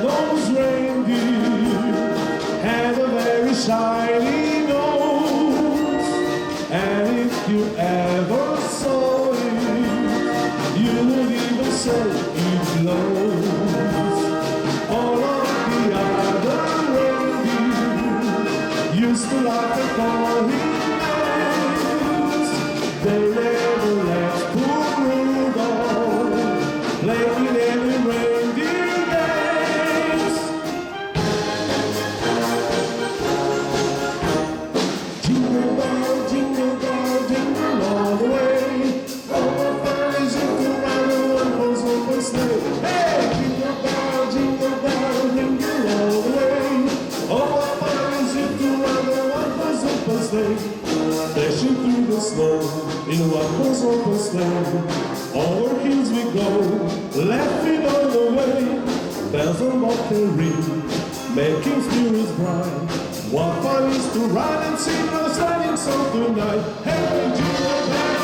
Those reindeer had a very shiny nose, and if you ever saw it, you would even say it glows. All of the other reindeer used to laugh and call him names. They never let poor Rudolph play with any reindeer games. Jingle bell, jingle all the way. Oh, what fun is it to ride in one-horse open sleigh? Hey, jingle bell, jingle all the way. Oh, what fun is it to ride in one-horse open sleigh? Dashing through the snow in a one-horse open sleigh. Over hills we go, laughing all the way. Bells on bobtail ring, making spirits bright. What fun is to ride and sing a sliding song tonight. Hey, jingle bell.